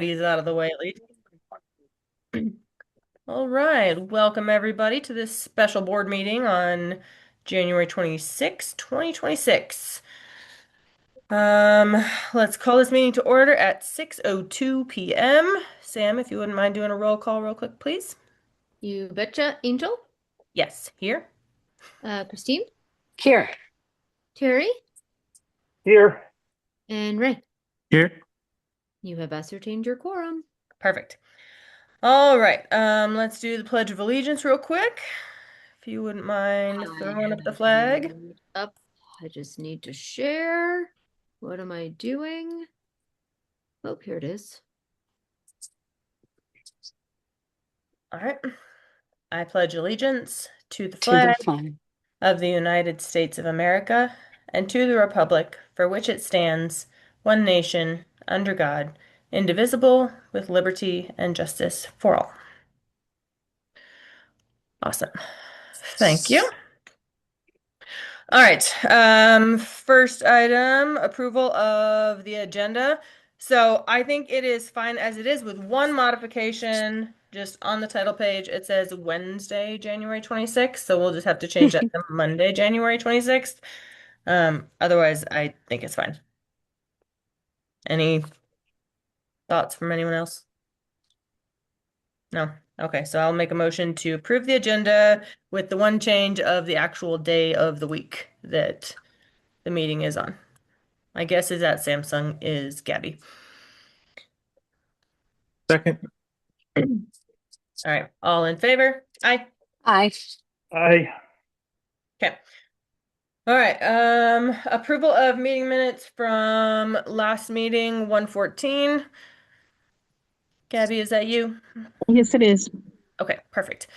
He's out of the way at least. All right, welcome everybody to this special board meeting on January 26, 2026. Let's call this meeting to order at 6:02 p.m. Sam, if you wouldn't mind doing a roll call real quick, please. You betcha, Angel. Yes, here. Christine, Here. Terry, Here. and Ray. Here. You have ascertained your quorum. Perfect. All right, let's do the Pledge of Allegiance real quick. If you wouldn't mind throwing up the flag. Up. I just need to share. What am I doing? Oh, here it is. All right. I pledge allegiance to the To the flag flag. of the United States of America and to the republic for which it stands, one nation, under God, indivisible, with liberty and justice for all. Awesome. Thank you. All right. First item, approval of the agenda. So I think it is fine as it is with one modification. Just on the title page, it says Wednesday, January 26th. So we'll just have to change that to Monday, January 26th. Otherwise, I think it's fine. Any thoughts from anyone else? No? Okay, so I'll make a motion to approve the agenda with the one change of the actual day of the week that the meeting is on. My guess is that Samsung is Gabby. Second. All right, all in favor? Aye. Aye. Aye. Okay. All right, approval of meeting minutes from last meeting, 114. Gabby, is that you? Yes, it is. Okay, perfect.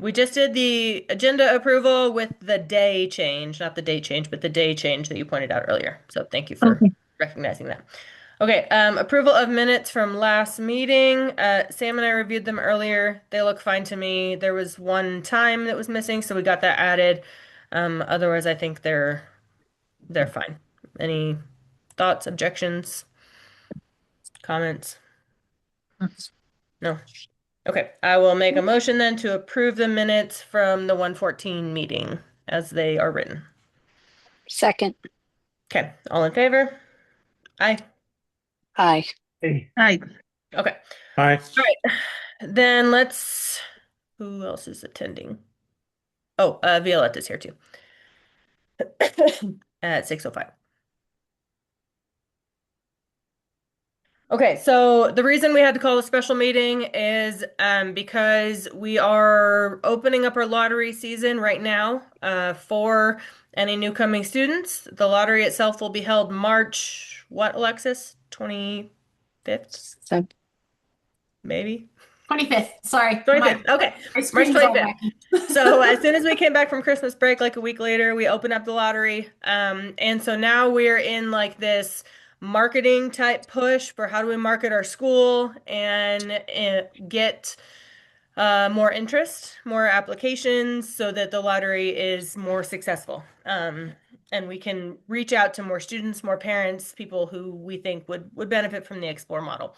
We just did the agenda approval with the day change, not the date change, but the day change that you pointed out earlier. So thank you for Okay. recognizing that. Okay, approval of minutes from last meeting. Sam and I reviewed them earlier. They look fine to me. There was one time that was missing, so we got that added. Otherwise, I think they're fine. Any thoughts, objections, comments? No. Okay, I will make a motion then to approve the minutes from the 114 meeting as they are written. Second. Okay, all in favor? Aye. Aye. Aye. Aye. Okay. Aye. All right. Then who else is attending? Oh, Violetta's here too. At 6:05. Okay, so the reason we had to call a special meeting is because we are opening up our lottery season right now for any new coming students. The lottery itself will be held March, what, Alexis? 25th, So, maybe? 25th. Sorry. 25th. Okay, My March screen is all 25th. wacky. So as soon as we came back from Christmas break, like a week later, we opened up the lottery. And so now we're in like this marketing type push for how do we market our school and get more interest, more applications so that the lottery is more successful. And we can reach out to more students, more parents, people who we think would benefit from the Explore model.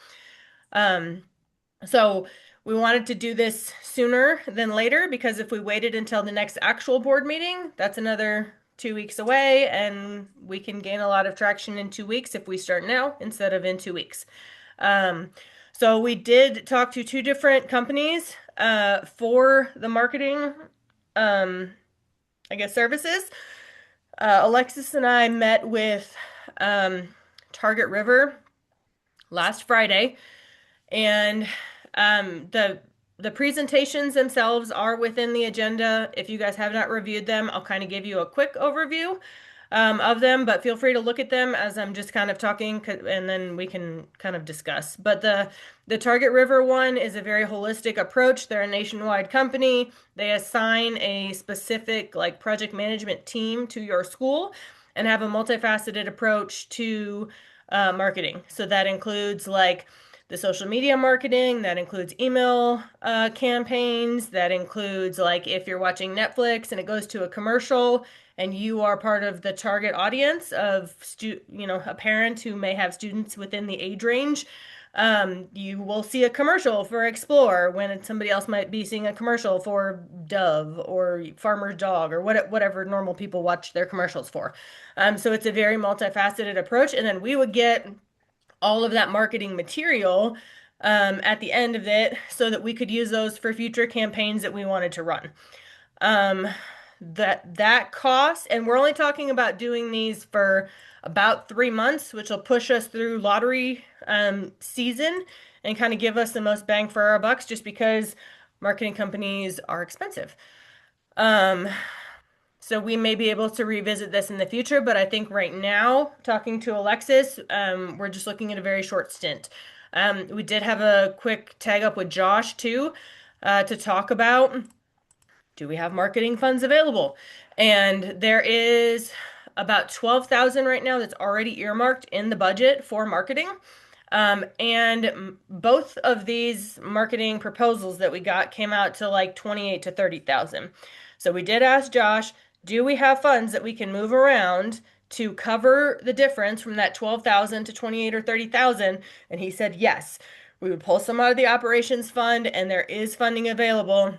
So we wanted to do this sooner than later because if we waited until the next actual board meeting, that's another 2 weeks away, and we can gain a lot of traction in 2 weeks if we start now instead of in 2 weeks. So we did talk to two different companies for the marketing, I guess, services. Alexis and I met with Target River last Friday, and the presentations themselves are within the agenda. If you guys have not reviewed them, I'll kind of give you a quick overview of them, but feel free to look at them as I'm just kind of talking, and then we can kind of discuss. But the Target River one is a very holistic approach. They're a nationwide company. They assign a specific like project management team to your school and have a multifaceted approach to marketing. So that includes like the social media marketing, that includes email campaigns, that includes like if you're watching Netflix and it goes to a commercial and you are part of the target audience of a parent who may have students within the age range, You will see a commercial for Explore when somebody else might be seeing a commercial for Dove or Farmer's Dog or whatever normal people watch their commercials for. So it's a very multifaceted approach. And then we would get all of that marketing material at the end of it so that we could use those for future campaigns that we wanted to run. Um, that cost, and we're only talking about doing these for about 3 months, which will push us through lottery season and kind of give us the most bang for our bucks, just because marketing companies are expensive. Um, so we may be able to revisit this in the future, but I think right now, talking to Alexis, we're just looking at a very short stint. We did have a quick tag up with Josh too, to talk about, do we have marketing funds available? And there is about 12,000 right now that's already earmarked in the budget for marketing. And both of these marketing proposals that we got came out to like 28 to 30,000. So we did ask Josh, do we have funds that we can move around to cover the difference from that 12,000 to 28 or 30,000? And he said yes. We would pull some out of the operations fund, and there is funding available.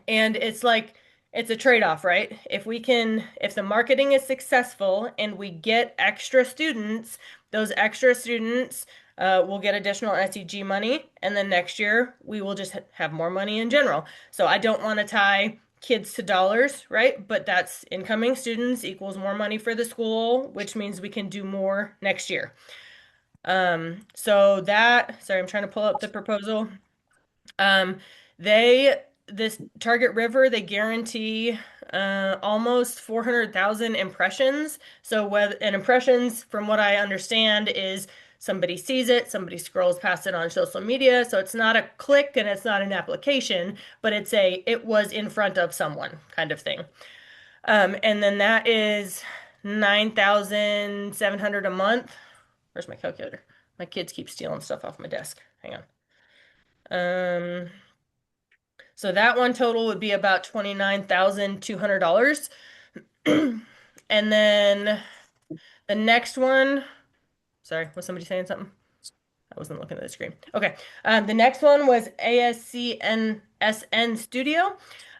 And it's like, it's a trade-off, right? If the marketing is successful and we get extra students, those extra students will get additional SEG money. And then next year, we will just have more money in general. So I don't want to tie kids to dollars, right? But that's incoming students equals more money for the school, which means we can do more next year. Sorry, I'm trying to pull up the proposal. Um, this Target River, they guarantee almost 400,000 impressions. And impressions, from what I understand, is somebody sees it, somebody scrolls past it on social media. So it's not a click and it's not an application, but it was in front of someone kind of thing. And then that is 9,700 a month. Where's my calculator? My kids keep stealing stuff off my desk. Hang on. So that one total would be about $29,200. And then the next one, sorry, was somebody saying something? I wasn't looking at the screen. Okay. The next one was ASCNSN Studio.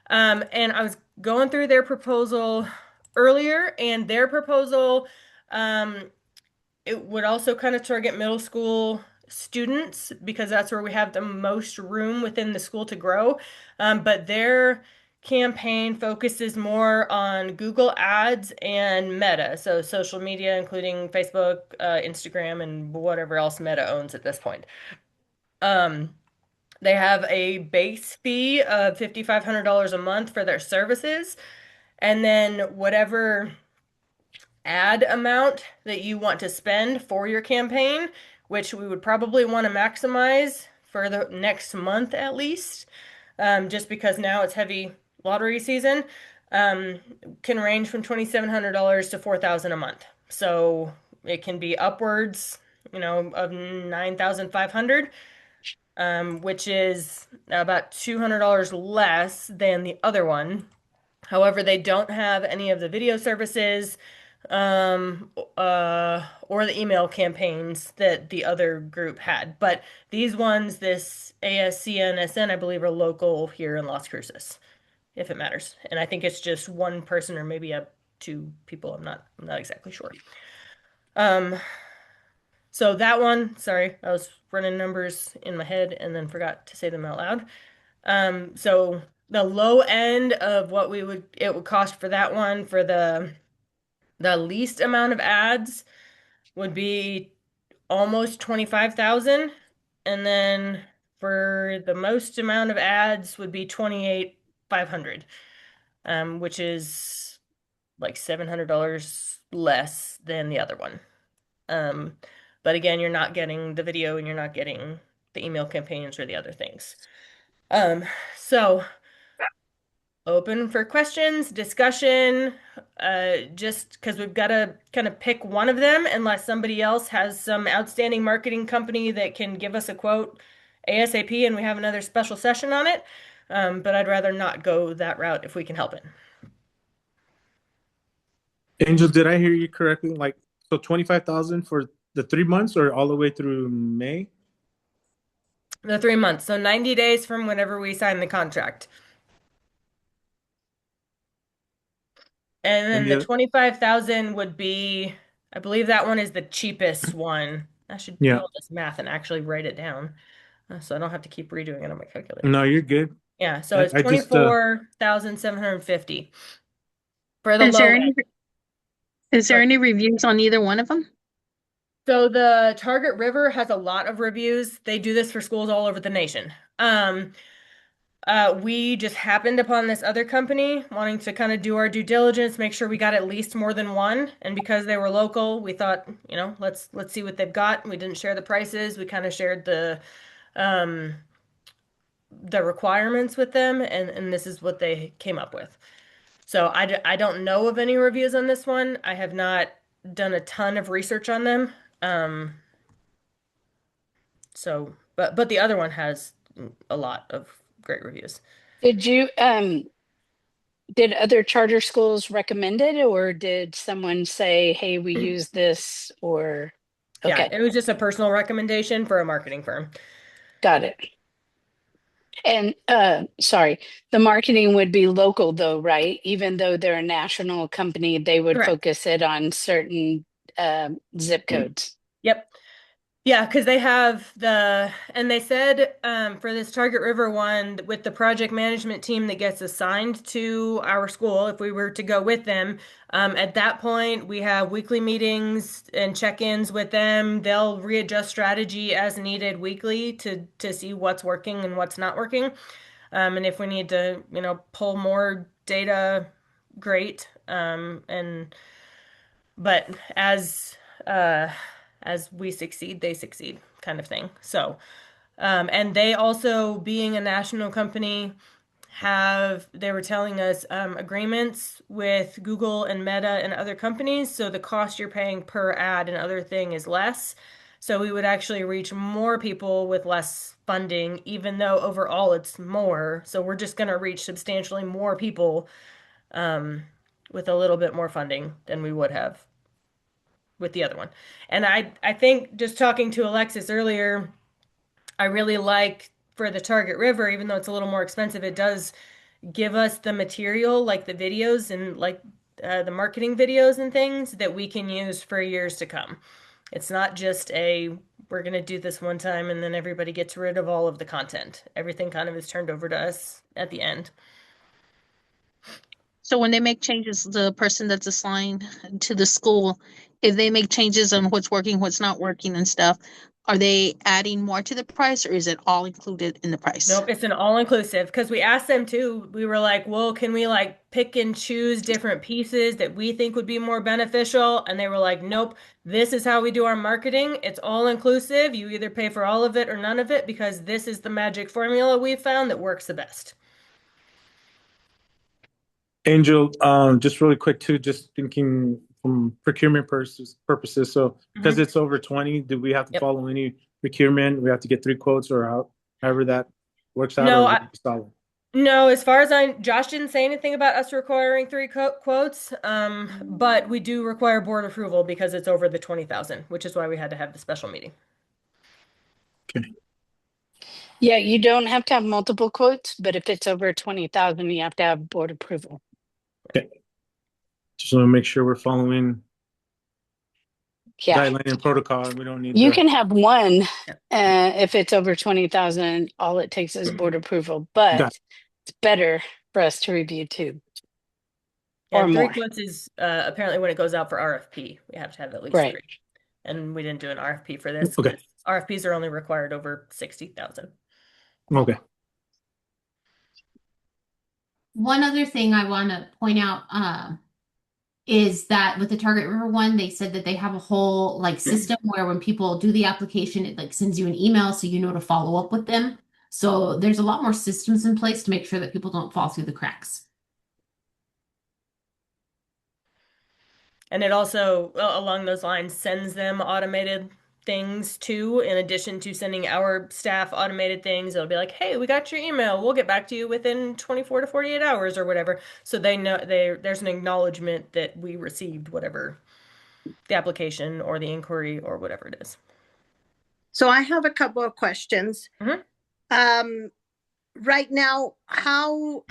And I was going through their proposal earlier, and their proposal, it would also kind of target middle school students because that's where we have the most room within the school to grow. But their campaign focuses more on Google Ads and Meta, so social media, including Facebook, Instagram, and whatever else Meta owns at this point. They have a base fee of $5,500 a month for their services, and then whatever ad amount that you want to spend for your campaign, which we would probably want to maximize for the next month at least, just because now it's heavy lottery season, can range from $2,700 to $4,000 a month. So it can be upwards, of 9,500, which is about $200 less than the other one. However, they don't have any of the video services, or the email campaigns that the other group had. But these ones, this ASCNSN, I believe, are local here in Las Cruces, if it matters. And I think it's just one person or maybe up to people. I'm not exactly sure. So that one, sorry, I was running numbers in my head and then forgot to say them out loud. So the low end of what it would cost for that one for the least amount of ads would be almost 25,000, and then for the most amount of ads would be 28,500, which is like $700 less than the other one. But again, you're not getting the video and you're not getting the email campaigns or the other things. So open for questions, discussion, just because we've got to kind of pick one of them unless somebody else has some outstanding marketing company that can give us a quote ASAP and we have another special session on it. But I'd rather not go that route if we can help it. Angel, did I hear you correctly? So 25,000 for the 3 months or all the way through May? The 3 months. So 90 days from whenever we sign the contract. And then And the the 25,000 would be, I believe that one is the cheapest one. I should do yeah, all this math and actually write it down, so I don't have to keep redoing it on my calculator. no, you're good. Yeah, so I, it's I just 24,750 for the Is there low any end. is there Sorry. any reviews on either one of them? So the Target River has a lot of reviews. They do this for schools all over the nation. We just happened upon this other company wanting to kind of do our due diligence, make sure we got at least more than one. And because they were local, we thought, let's see what they've got. We didn't share the prices. We kind of shared um the requirements with them, and this is what they came up with. So I don't know of any reviews on this one. I have not done a ton of research on them. Um, but the other one has a lot of great reviews. Did you did other charter schools recommend it, or did someone say, "Hey, we use this," or Yeah, okay, it was just a personal recommendation for a marketing firm. got it. And sorry, the marketing would be local though, right? Even though they're a national company, they would Correct. focus it on certain zip codes. Yep. Yeah, because they have and they said for this Target River one, with the project management team that gets assigned to our school, if we were to go with them, at that point, we have weekly meetings and check-ins with them. They'll readjust strategy as needed weekly to see what's working and what's not working. And if we need to, pull more data, great. But uh, as we succeed, they succeed, kind of thing. So, and they also, being a national company, they were telling us agreements with Google and Meta and other companies. So the cost you're paying per ad and other thing is less. So we would actually reach more people with less funding, even though overall it's more. So we're just going to reach substantially more people with a little bit more funding than we would have with the other one. And I think, just talking to Alexis earlier, I really like for the Target River, even though it's a little more expensive, it does give us the material, like the videos and like the marketing videos and things that we can use for years to come. It's not just we're going to do this one time and then everybody gets rid of all of the content. Everything kind of is turned over to us at the end. So when they make changes, the person that's assigned to the school, if they make changes on what's working, what's not working and stuff, are they adding more to the price or is it all included in the price? Nope, it's an all-inclusive, because we asked them too. We were like, well, can we like pick and choose different pieces that we think would be more beneficial? And they were like, nope, this is how we do our marketing. It's all-inclusive. You either pay for all of it or none of it, because this is the magic formula we found that works the best. Angel, just really quick too, just thinking from procurement purposes. So because Mhm. it's over 20, do we have to Yep. follow any procurement? We have to get 3 quotes or however that works out, or No, is it solid? no, as far as Josh didn't say anything about us requiring three quotes, but we do require board approval because it's over the 20,000, which is why we had to have the special meeting. Okay. Yeah, you don't have to have multiple quotes, but if it's over 20,000, you have to have board approval. Okay. Just want to make sure we're following Yeah, guideline and protocol, and we don't need you the can have one Yeah. if it's over 20,000. All it takes is board approval, got. but it's better for us to review two or And three more. quotes is apparently when it goes out for RFP, we have to have at least Right. three. And we didn't do an RFP for this Okay. because RFPs are only required over 60,000. Okay. One other thing I want to point out is that with the Target River one, they said that they have a whole like system where when people do the application, it like sends you an email so you know to follow up with them. So there's a lot more systems in place to make sure that people don't fall through the cracks. And it also, along those lines, sends them automated things too, in addition to sending our staff automated things. It'll be like, hey, we got your email. We'll get back to you within 24 to 48 hours or whatever. So they know there's an acknowledgement that we received whatever the application or the inquiry or whatever it is. So I have a couple of questions. Mhm. Right now, how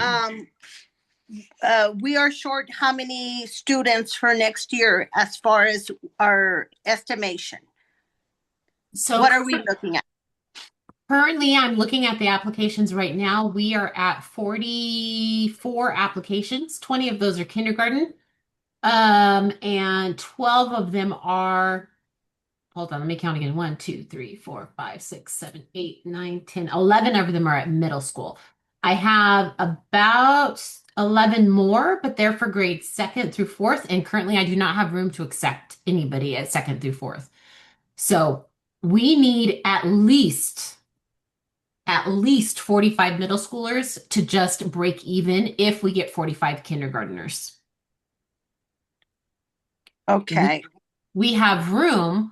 we are short how many students for next year as far as our estimation? So What are we looking at? currently, I'm looking at the applications right now. We are at 44 applications. 20 of those are kindergarten. And 12 of them are, hold on, let me count again. 1, 2, 3, 4, 5, 6, 7, 8, 9, 10, 11 of them are at middle school. I have about 11 more, but they're for grades second through fourth. And currently, I do not have room to accept anybody at second through fourth. So we need at least 45 middle schoolers to just break even if we get 45 kindergarteners. Okay. We have room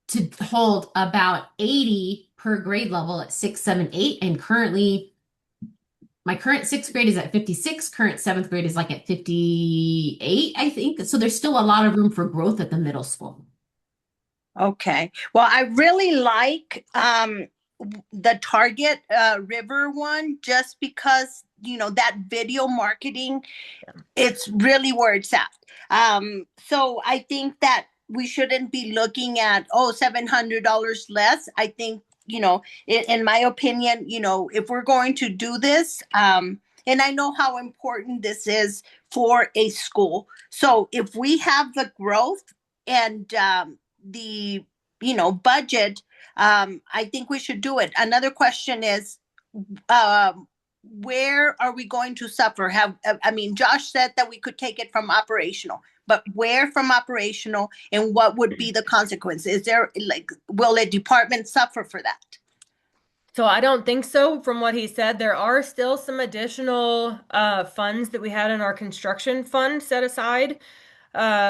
to hold about 80 per grade level at 6, 7, 8. And currently, my current sixth grade is at 56. Current seventh grade is like at 58, I think. So there's still a lot of room for growth at the middle school. Okay. Well, I really like the Target River one just because, that video marketing, it's really where it's at. So I think that we shouldn't be looking at, $700 less. I think, in my opinion, if we're going to do this, and I know how important this is for a school. So if we have the growth and the, budget, I think we should do it. Another question is, um, where are we going to suffer? I mean, Josh said that we could take it from operational, but where from operational, and what would be the consequence? Is there will a department suffer for that? So I don't think so. From what he said, there are still some additional funds that we had in our construction fund set aside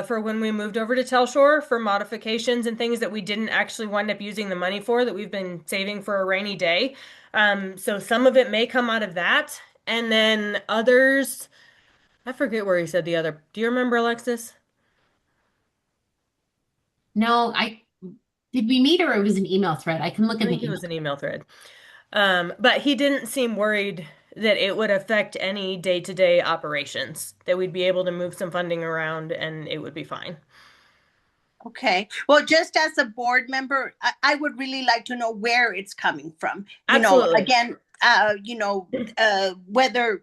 for when we moved over to Telshore for modifications and things that we didn't actually wind up using the money for that we've been saving for a rainy day. So some of it may come out of that. And then others, I forget where he said the other. Do you remember, Alexis? No, did we meet or it was an email thread? I can look I in the think it email. was an email thread. But he didn't seem worried that it would affect any day-to-day operations, that we'd be able to move some funding around and it would be fine. Okay. Well, just as a board member, I would really like to know where it's coming from. Absolutely. Again, whether,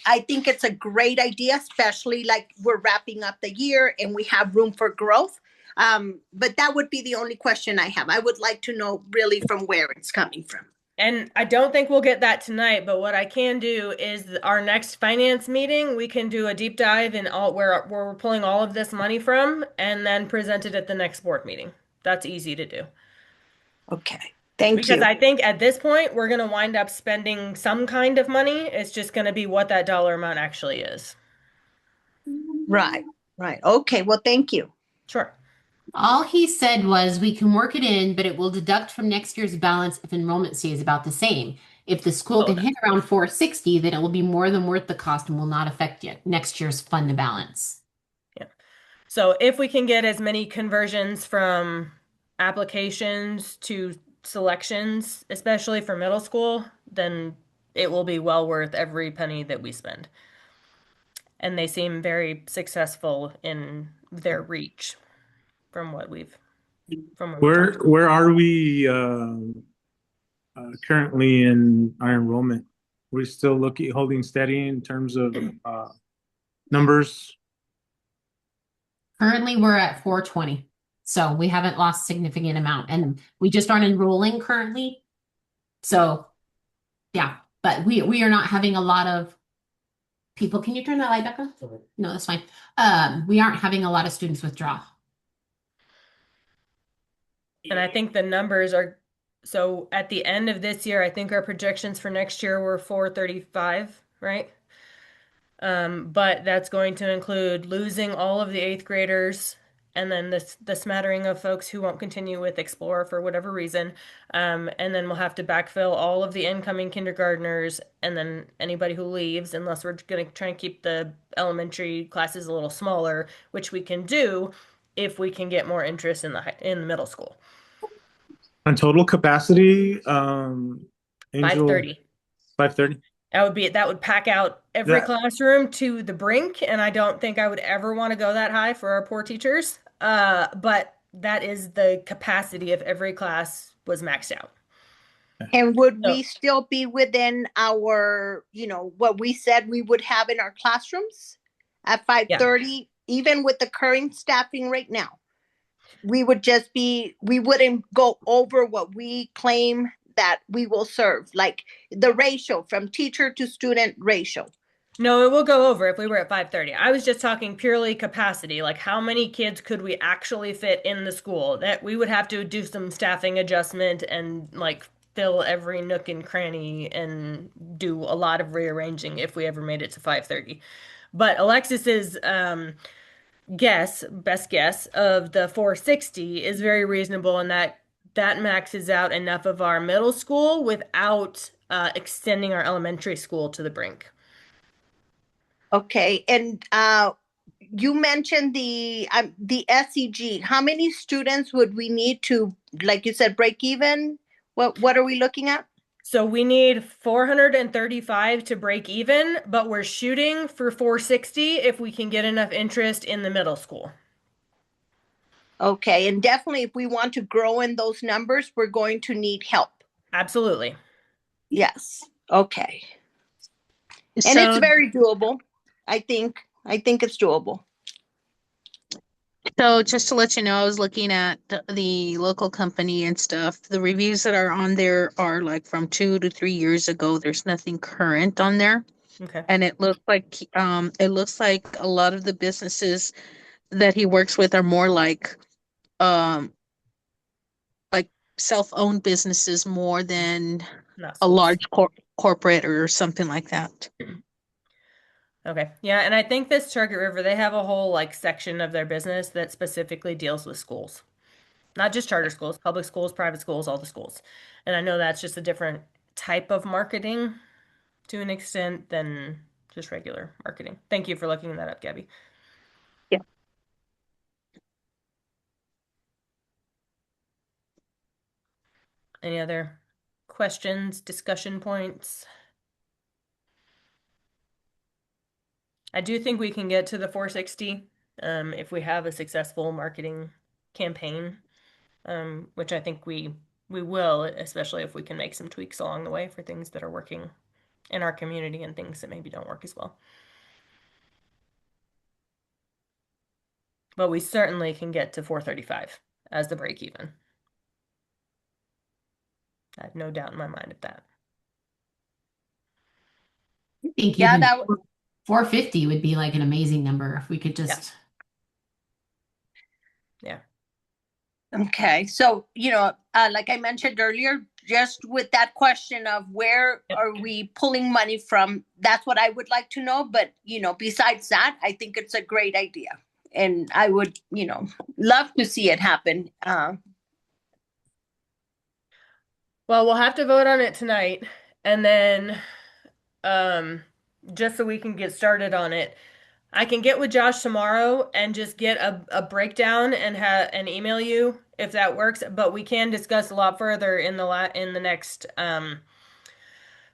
I think it's a great idea, especially like we're wrapping up the year and we have room for growth. But that would be the only question I have. I would like to know really from where it's coming from. And I don't think we'll get that tonight, but what I can do is our next finance meeting, we can do a deep dive in all where we're pulling all of this money from and then present it at the next board meeting. That's easy to do. Okay. Thank Because you. I think at this point, we're going to wind up spending some kind of money. It's just going to be what that dollar amount actually is. Right. Right. Okay. Well, thank you. Sure. All he said was we can work it in, but it will deduct from next year's balance if enrollment stays about the same. If the school can hit around 460, then it will be more than worth the cost and will not affect yet next year's fund to balance. Yeah. So if we can get as many conversions from applications to selections, especially for middle school, then it will be well worth every penny that we spend. And they seem very successful in their reach from what we've Where are we currently in our enrollment? We're still holding steady in terms of numbers. Currently, we're at 420. So we haven't lost significant amount and we just aren't enrolling currently. So yeah, but we are not having a lot of people. Can you turn that light back on? No, that's fine. We aren't having a lot of students withdraw. And I think the numbers are, so at the end of this year, I think our projections for next year were 435, right? But that's going to include losing all of the eighth graders and then the smattering of folks who won't continue with Explore for whatever reason. And then we'll have to backfill all of the incoming kindergartners and then anybody who leaves, unless we're going to try and keep the elementary classes a little smaller, which we can do if we can get more interest in the middle school. On total capacity, Angel, 5:30. 5:30. That would pack out every That, classroom to the brink, and I don't think I would ever want to go that high for our poor teachers. But that is the capacity if every class was maxed out. And would So we still be within our, what we said we would have in our classrooms at yeah. 5:30, even with the current staffing right now? We wouldn't go over what we claim that we will serve, like the ratio from teacher to student ratio. No, it will go over if we were at 5:30. I was just talking purely capacity, like how many kids could we actually fit in the school? That we would have to do some staffing adjustment and like fill every nook and cranny and do a lot of rearranging if we ever made it to 5:30. But Alexis's best guess of the 460 is very reasonable, and that maxes out enough of our middle school without extending our elementary school to the brink. Okay, and you mentioned the SEG. How many students would we need to, like you said, break even? What are we looking at? So we need 435 to break even, but we're shooting for 460 if we can get enough interest in the middle school. Okay, and definitely if we want to grow in those numbers, we're going to need help. Absolutely. Yes. Okay. And it's So, very doable. I think it's doable. so just to let you know, I was looking at the local company and stuff. The reviews that are on there are like from 2 to 3 years ago. There's nothing current on there. Okay. And it looks like a lot of the businesses that he works with are more um like self-owned businesses more than Not a schools. large corporate or something like that. Okay. Yeah, and I think this Target River, they have a whole like section of their business that specifically deals with schools. Not just charter schools, public schools, private schools, all the schools. And I know that's just a different type of marketing to an extent than just regular marketing. Thank you for looking that up, Gabby. Yeah. Any other questions, discussion points? I do think we can get to the 460 if we have a successful marketing campaign, which I think we will, especially if we can make some tweaks along the way for things that are working in our community and things that maybe don't work as well. But we certainly can get to 435 as the break even. I have no doubt in my mind of that. I think Yeah, even 450 would be like an amazing number if we could just. Yeah. okay. So, like I mentioned earlier, just with that question of where Yep. are we pulling money from, that's what I would like to know. But, besides that, I think it's a great idea. And I would, love to see it happen. Well, we'll have to vote on it tonight, and then just so we can get started on it, I can get with Josh tomorrow and just get a breakdown and email you if that works. But we can discuss a lot further in the next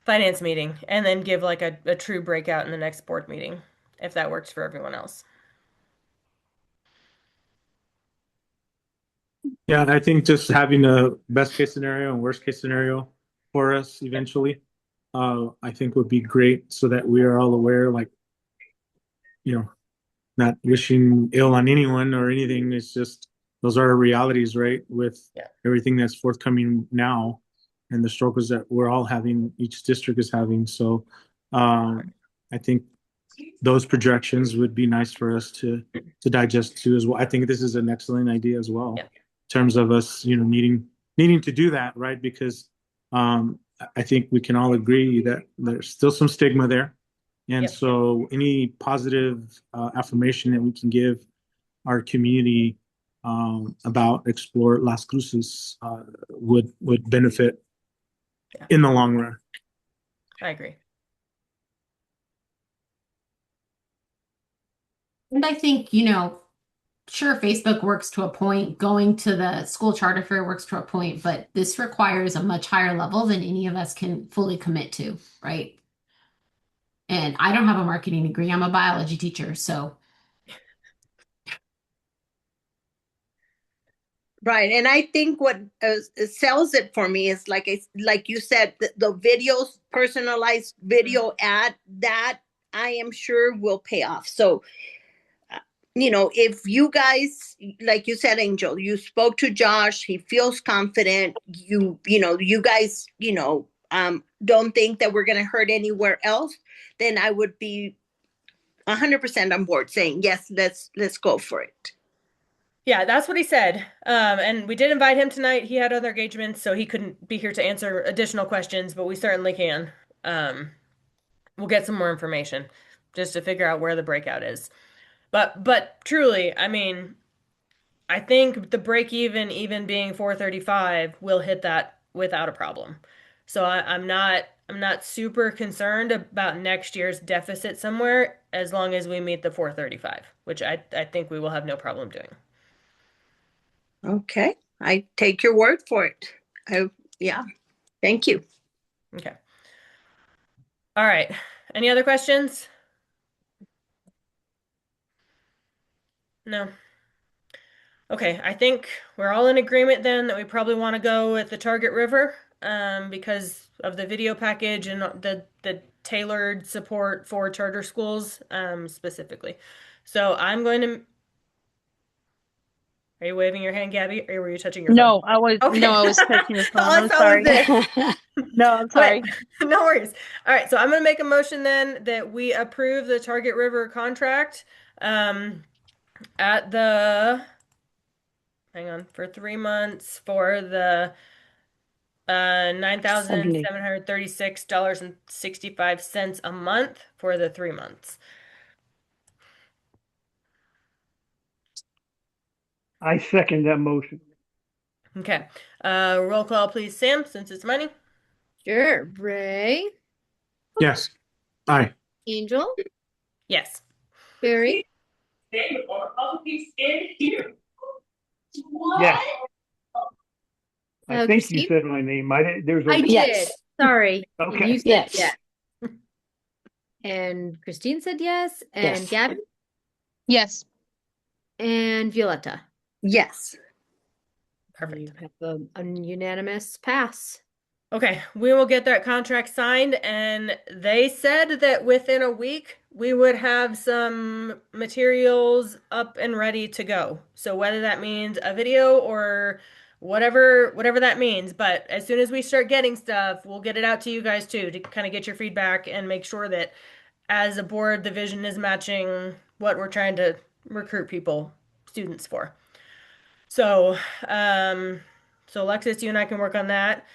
finance meeting, and then give like a true breakout in the next board meeting if that works for everyone else. yeah, and I think just having a best case scenario and worst case scenario for us eventually, I think would be great so that we are all aware, like, you know, not wishing ill on anyone or anything. It's just those are our realities, right? With Yeah. everything that's forthcoming now and the struggles that we're all having, each district is having. So I think those projections would be nice for us to digest too as well. I think this is an excellent idea as well. Yeah. In terms of us, needing to do that, right? Because I think we can all agree that there's still some stigma there. And Yep. so any positive affirmation that we can give our community about Explore Las Cruces would benefit Yeah. in the long run. I agree. And I think, sure, Facebook works to a point, going to the school charter fair works to a point, but this requires a much higher level than any of us can fully commit to, right? And I don't have a marketing degree. I'm a biology teacher, so Right. And I think what sells it for me is like you said, the videos, personalized video ad that I am sure will pay off. So, uh, if you guys, like you said, Angel, you spoke to Josh, he feels confident, you guys, don't think that we're going to hurt anywhere else, then I would be 100% on board saying, yes, let's go for it. Yeah, that's what he said. And we did invite him tonight. He had other engagements, so he couldn't be here to answer additional questions, but we certainly can. Um, we'll get some more information just to figure out where the breakout is. But truly, I mean, I think the break even being 435, will hit that without a problem. So I'm not super concerned about next year's deficit somewhere as long as we meet the 435, which I think we will have no problem doing. Okay, I take your word for it. Yeah, thank you. Okay. All right. Any other questions? No. Okay, I think we're all in agreement then that we probably want to go with the Target River, because of the video package and the tailored support for charter schools, specifically. So I'm going to. Are you waving your hand, Gabby, or were you touching your phone? No, I was Okay. no, I was touching your phone. All I I'm saw was sorry. this. No, I'm sorry. Okay, no worries. All right, so I'm going to make a motion then that we approve the Target River contract, at the, hang on, for 3 months for the $9,736.65 a month for the 3 months. I second that motion. Okay. Roll call, please, Sam, since it's money. Sure. Ray, Yes. Aye. Angel, Yes. Barry, Yes. I think you Christine? said my name. There's I a, did. Yes. Sorry. And Okay. you said Yes. yes. And Christine said yes. And Yes. Gabby Yes. and Violetta. Yes. Perfect. You have a unanimous pass. Okay, we will get that contract signed, and they said that within a week we would have some materials up and ready to go. So whether that means a video or whatever that means, but as soon as we start getting stuff, we'll get it out to you guys too to kind of get your feedback and make sure that as a board, the vision is matching what we're trying to recruit students for. So, so Alexis, you and I can work on that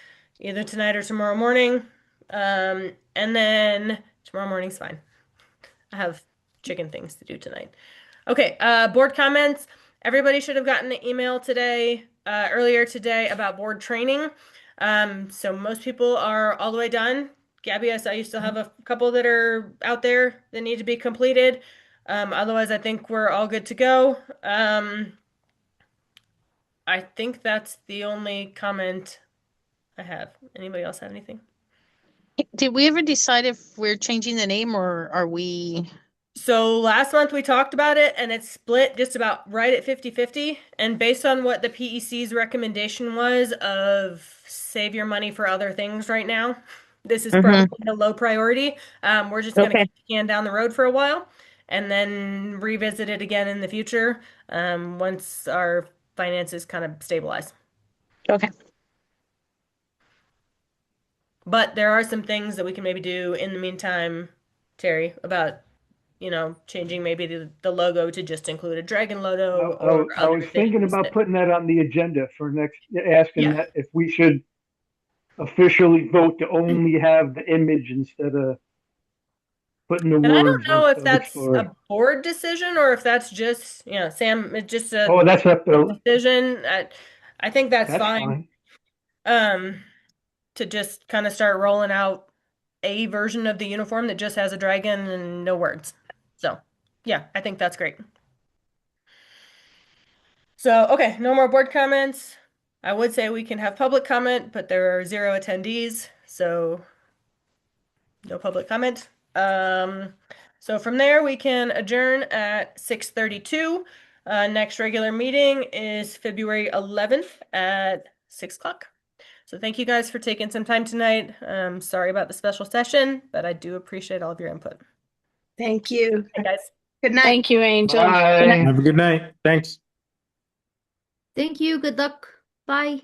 either tonight or tomorrow morning. And then tomorrow morning's fine. I have chicken things to do tonight. Okay, board comments. Everybody should have gotten an email today, earlier today about board training. So most people are all the way done. Gabby, I saw you still have a couple that are out there that need to be completed. Otherwise, I think we're all good to go. I think that's the only comment I have. Anybody else have anything? Did we ever decide if we're changing the name or are we? So last month we talked about it and it's split just about right at 50-50. And based on what the PEC's recommendation was of save your money for other things right now, this is probably a low priority. We're just going to Okay. kick the can down the road for a while and then revisit it again in the future, once our finances kind of stabilize. Okay. But there are some things that we can maybe do in the meantime, Terry, about, changing maybe the logo to just include a dragon logo or I other was thinking things about that- putting that on the agenda for next, asking Yeah. that if we should officially vote to only have the image instead of putting the And I don't words know like if the that's story. a board decision or if that's just, Sam, it's just a Oh, that's up to, decision. I think that's that's fine. fine. To just kind of start rolling out a version of the uniform that just has a dragon and no words. So, yeah, I think that's great. So, okay, no more board comments. I would say we can have public comment, but there are 0 attendees, so no public comment. So from there, we can adjourn at 6:32. Next regular meeting is February 11th at 6 o'clock. So thank you guys for taking some time tonight. Sorry about the special session, but I do appreciate all of your input. Thank you. Hey, guys. Good night. Thank you, Angel. Bye. Have a good night. Thanks. Thank you. Good luck. Bye.